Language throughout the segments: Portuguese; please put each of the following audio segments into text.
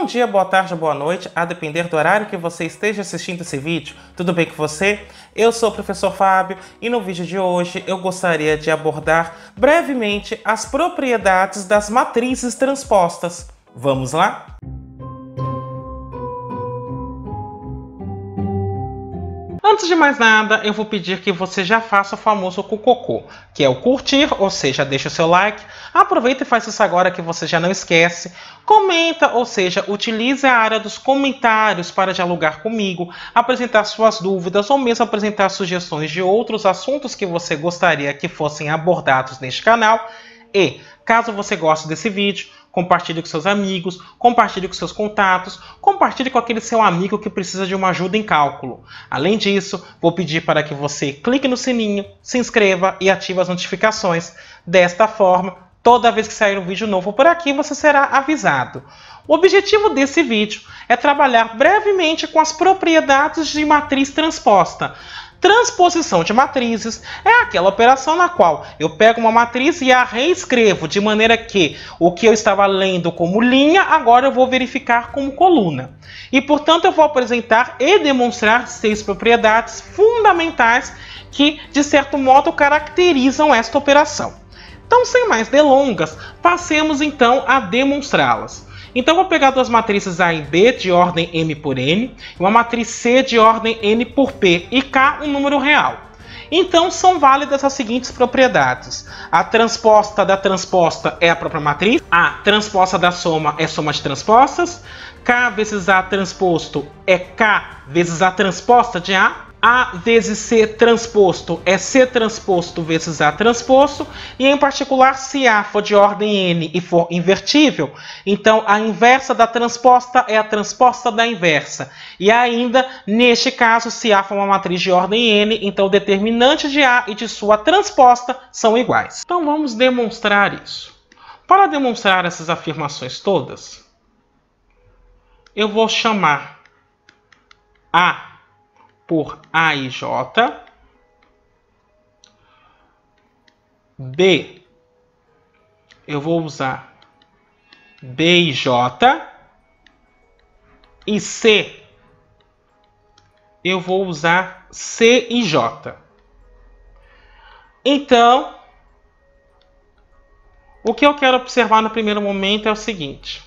Bom dia, boa tarde, boa noite, a depender do horário que você esteja assistindo esse vídeo. Tudo bem com você? Eu sou o professor Fábio e no vídeo de hoje eu gostaria de abordar brevemente as propriedades das matrizes transpostas. Vamos lá? Antes de mais nada, eu vou pedir que você já faça o famoso cucocô, que é o curtir, ou seja, deixa o seu like. Aproveita e faz isso agora que você já não esquece. Comenta, ou seja, utilize a área dos comentários para dialogar comigo, apresentar suas dúvidas ou mesmo apresentar sugestões de outros assuntos que você gostaria que fossem abordados neste canal. E, caso você goste desse vídeo, compartilhe com seus amigos, compartilhe com seus contatos, compartilhe com aquele seu amigo que precisa de uma ajuda em cálculo. Além disso, vou pedir para que você clique no sininho, se inscreva e ative as notificações. Desta forma, toda vez que sair um vídeo novo por aqui, você será avisado. O objetivo desse vídeo é trabalhar brevemente com as propriedades de matriz transposta. Transposição de matrizes é aquela operação na qual eu pego uma matriz e a reescrevo, de maneira que o que eu estava lendo como linha, agora eu vou verificar como coluna. E, portanto, eu vou apresentar e demonstrar 6 propriedades fundamentais que, de certo modo, caracterizam esta operação. Então, sem mais delongas, passemos então a demonstrá-las. Então, eu vou pegar duas matrizes A e B de ordem M por N, uma matriz C de ordem N por P e K um número real. Então, são válidas as seguintes propriedades. A transposta da transposta é a própria matriz. A transposta da soma é soma de transpostas. K vezes A transposto é K vezes A transposta de A. A vezes C transposto é C transposto vezes A transposto, e em particular se A for de ordem N e for invertível, então a inversa da transposta é a transposta da inversa. E ainda, neste caso, se A for uma matriz de ordem N, então o determinante de A e de sua transposta são iguais. Então vamos demonstrar isso. Para demonstrar essas afirmações todas, eu vou chamar A por A e J, B, eu vou usar B e J, e C, eu vou usar C e J. Então, o que eu quero observar no primeiro momento é o seguinte.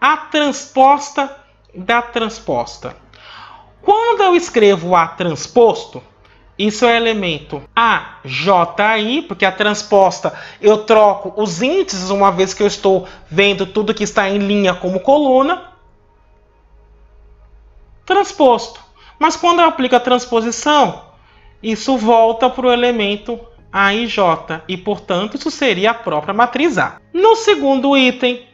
A transposta da transposta. Quando eu escrevo A transposto, isso é elemento AJI, porque a transposta eu troco os índices uma vez que eu estou vendo tudo que está em linha como coluna. Transposto. Mas quando eu aplico a transposição, isso volta para o elemento AIJ e, portanto, isso seria a própria matriz A. No segundo item,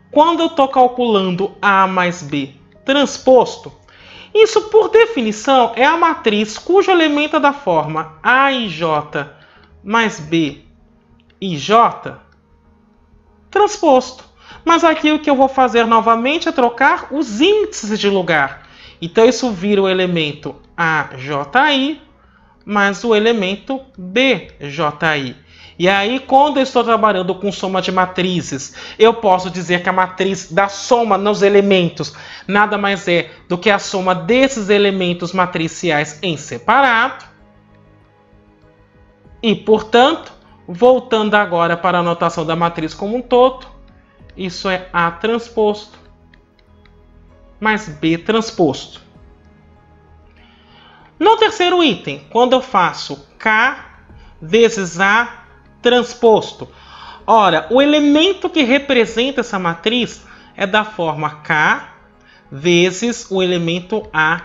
quando eu estou calculando A mais B transposto, isso por definição é a matriz cujo elemento é da forma AIJ mais B IJ transposto. Mas aqui o que eu vou fazer novamente é trocar os índices de lugar. Então isso vira o elemento AJI mais o elemento BJI. E aí, quando eu estou trabalhando com soma de matrizes, eu posso dizer que a matriz da soma nos elementos nada mais é do que a soma desses elementos matriciais em separado. E, portanto, voltando agora para a notação da matriz como um todo, isso é A transposto mais B transposto. No terceiro item, quando eu faço K vezes A transposto. Ora, o elemento que representa essa matriz é da forma K vezes o elemento A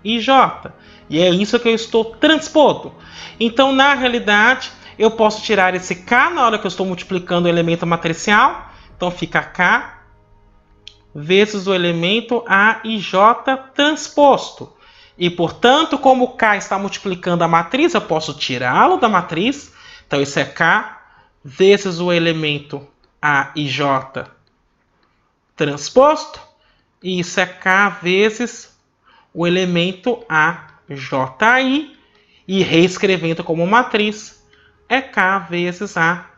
e J. E é isso que eu estou transpondo. Então, na realidade, eu posso tirar esse K na hora que eu estou multiplicando o elemento matricial. Então, fica K vezes o elemento A e J transposto. E, portanto, como o K está multiplicando a matriz, eu posso tirá-lo da matriz. Então, isso é K vezes o elemento A e J transposto. E isso é K vezes o elemento AJI. E reescrevendo como matriz, é K vezes A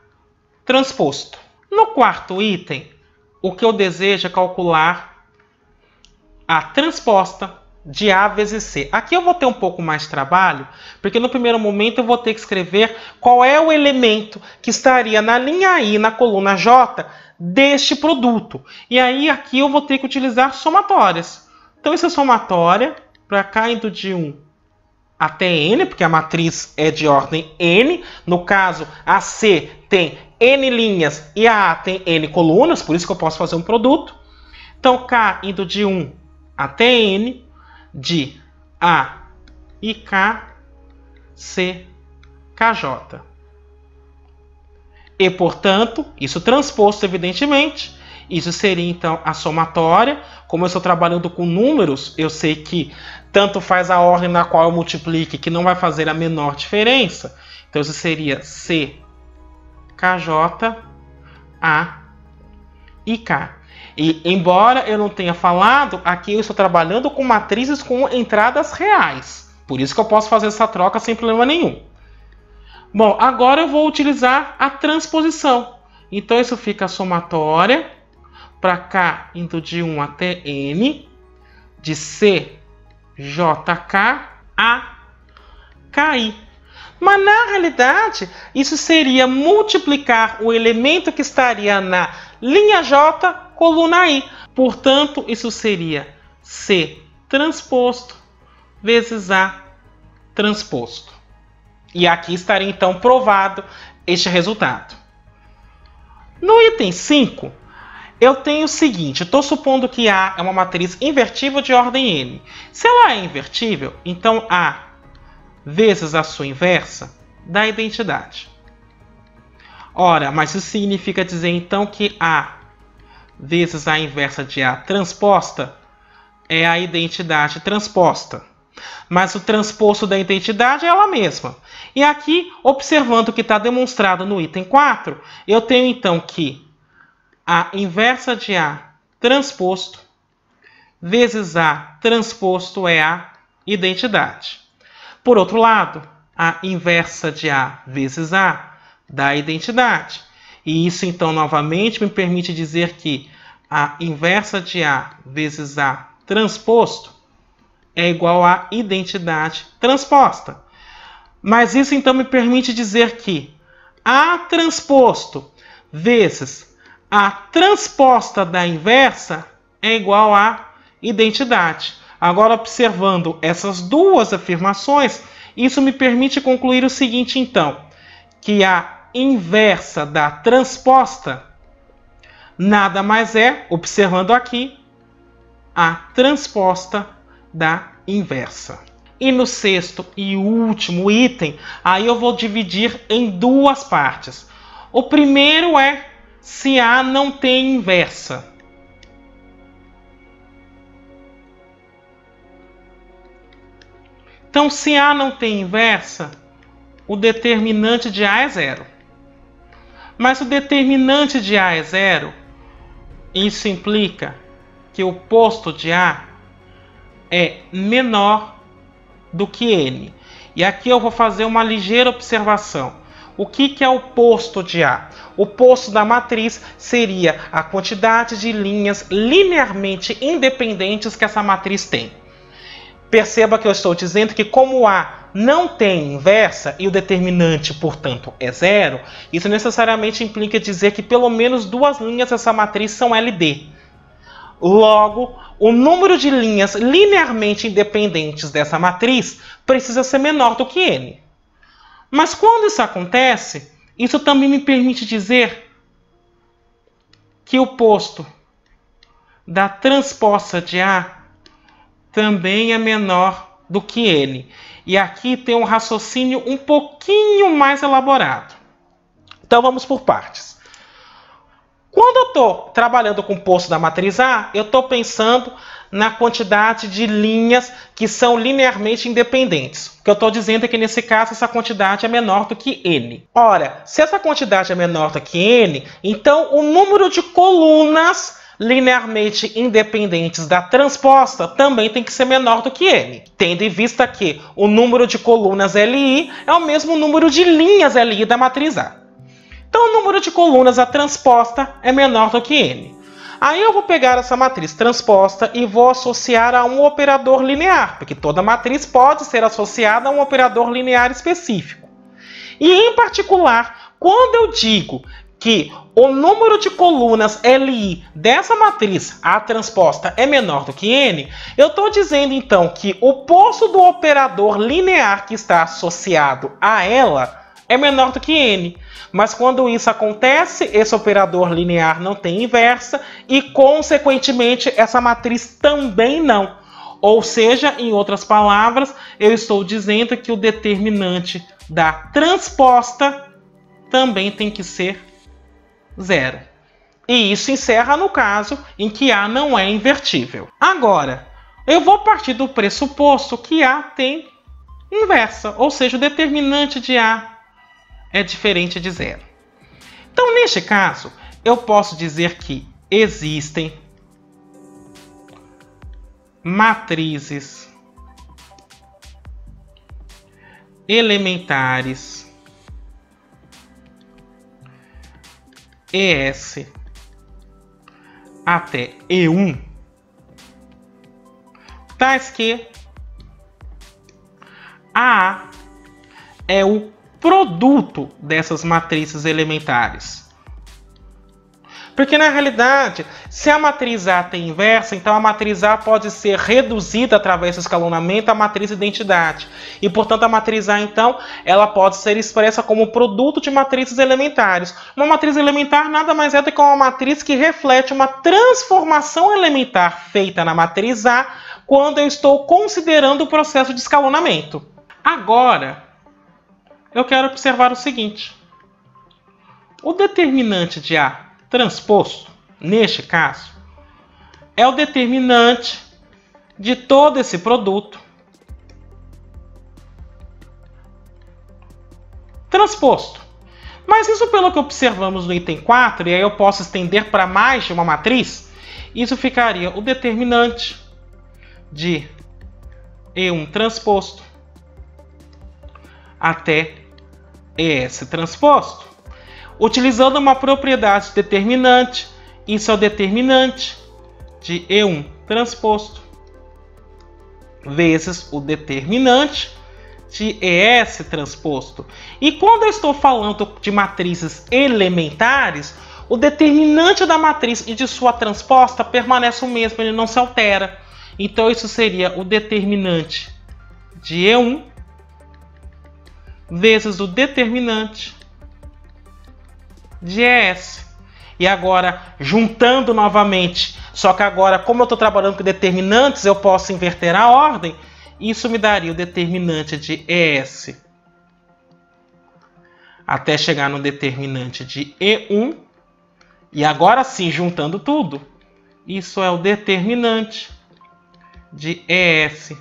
transposto. No quarto item, o que eu desejo é calcular a transposta de A vezes C. Aqui eu vou ter um pouco mais de trabalho, porque no primeiro momento eu vou ter que escrever qual é o elemento que estaria na linha I, na coluna J, deste produto. E aí aqui eu vou ter que utilizar somatórias. Então essa somatória, para cá indo de 1 até N, porque a matriz é de ordem N. No caso, a C tem N linhas e a A tem N colunas, por isso que eu posso fazer um produto. Então, K indo de 1 até N, de A e K, C, KJ. E, portanto, isso transposto, evidentemente, isso seria, então, a somatória. Como eu estou trabalhando com números, eu sei que tanto faz a ordem na qual eu multiplique, que não vai fazer a menor diferença. Então, isso seria C, KJ, A e K. E, embora eu não tenha falado, aqui eu estou trabalhando com matrizes com entradas reais. Por isso que eu posso fazer essa troca sem problema nenhum. Bom, agora eu vou utilizar a transposição. Então, isso fica a somatória para K indo de 1 até N, de C, JK a KI. Mas, na realidade, isso seria multiplicar o elemento que estaria na linha J, coluna I. Portanto, isso seria C transposto vezes A transposto. E aqui estaria, então, provado este resultado. No item 5, eu tenho o seguinte. Estou supondo que A é uma matriz invertível de ordem N. Se ela é invertível, então A vezes a sua inversa dá a identidade. Ora, mas isso significa dizer, então, que A vezes a inversa de A transposta é a identidade transposta. Mas o transposto da identidade é ela mesma. E aqui, observando o que está demonstrado no item 4, eu tenho então que a inversa de A transposto vezes A transposto é a identidade. Por outro lado, a inversa de A vezes A dá a identidade. E isso, então, novamente, me permite dizer que a inversa de A vezes A transposto é igual à identidade transposta. Mas isso, então, me permite dizer que A transposto vezes A transposta da inversa é igual à identidade. Agora, observando essas duas afirmações, isso me permite concluir o seguinte, então, que a inversa da transposta nada mais é, observando aqui, a transposta da inversa. E no sexto e último item, aí eu vou dividir em duas partes. O primeiro é se A não tem inversa. Então, se A não tem inversa, o determinante de A é zero. Mas o determinante de A é zero, isso implica que o posto de A é menor do que N. E aqui eu vou fazer uma ligeira observação. O que é o posto de A? O posto da matriz seria a quantidade de linhas linearmente independentes que essa matriz tem. Perceba que eu estou dizendo que como A não tem inversa e o determinante, portanto, é zero, isso necessariamente implica dizer que pelo menos duas linhas dessa matriz são LD. Logo, o número de linhas linearmente independentes dessa matriz precisa ser menor do que N. Mas quando isso acontece, isso também me permite dizer que o posto da transposta de A também é menor do que N. E aqui tem um raciocínio um pouquinho mais elaborado. Então vamos por partes. Quando eu estou trabalhando com o posto da matriz A, eu estou pensando na quantidade de linhas que são linearmente independentes. O que eu estou dizendo é que, nesse caso, essa quantidade é menor do que N. Ora, se essa quantidade é menor do que N, então o número de colunas linearmente independentes da transposta também tem que ser menor do que N. Tendo em vista que o número de colunas LI é o mesmo número de linhas LI da matriz A. Então o número de colunas a transposta é menor do que n. Aí eu vou pegar essa matriz transposta e vou associar a um operador linear, porque toda matriz pode ser associada a um operador linear específico. E em particular, quando eu digo que o número de colunas Li dessa matriz A transposta é menor do que n, eu estou dizendo então que o posto do operador linear que está associado a ela é menor do que n. Mas quando isso acontece, esse operador linear não tem inversa e, consequentemente, essa matriz também não. Ou seja, em outras palavras, eu estou dizendo que o determinante da transposta também tem que ser 0. E isso encerra no caso em que A não é invertível. Agora, eu vou partir do pressuposto que A tem inversa, ou seja, o determinante de A é diferente de 0. Então, neste caso, eu posso dizer que existem matrizes elementares ES até E1, tais que A é o produto dessas matrizes elementares. Porque, na realidade, se a matriz A tem inversa, então a matriz A pode ser reduzida através do escalonamento à matriz identidade. E, portanto, a matriz A, então, ela pode ser expressa como produto de matrizes elementares. Uma matriz elementar nada mais é do que uma matriz que reflete uma transformação elementar feita na matriz A quando eu estou considerando o processo de escalonamento. Agora, eu quero observar o seguinte. O determinante de A transposto, neste caso, é o determinante de todo esse produto transposto. Mas isso pelo que observamos no item 4, e aí eu posso estender para mais de uma matriz, isso ficaria o determinante de E1 transposto até ES transposto. Utilizando uma propriedade determinante, isso é o determinante de E1 transposto vezes o determinante de ES transposto. E quando eu estou falando de matrizes elementares, o determinante da matriz e de sua transposta permanece o mesmo, ele não se altera. Então isso seria o determinante de E1 vezes o determinante de ES. E agora, juntando novamente, só que agora, como eu estou trabalhando com determinantes, eu posso inverter a ordem. Isso me daria o determinante de ES até chegar no determinante de E1. E agora sim, juntando tudo, isso é o determinante de ES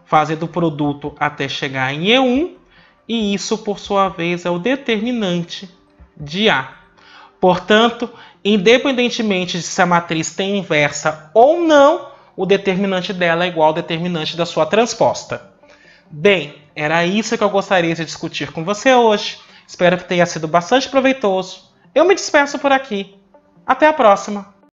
fazendo o produto até chegar em E1. E isso, por sua vez, é o determinante de A. Portanto, independentemente de se a matriz tem inversa ou não, o determinante dela é igual ao determinante da sua transposta. Bem, era isso que eu gostaria de discutir com você hoje. Espero que tenha sido bastante proveitoso. Eu me despeço por aqui. Até a próxima!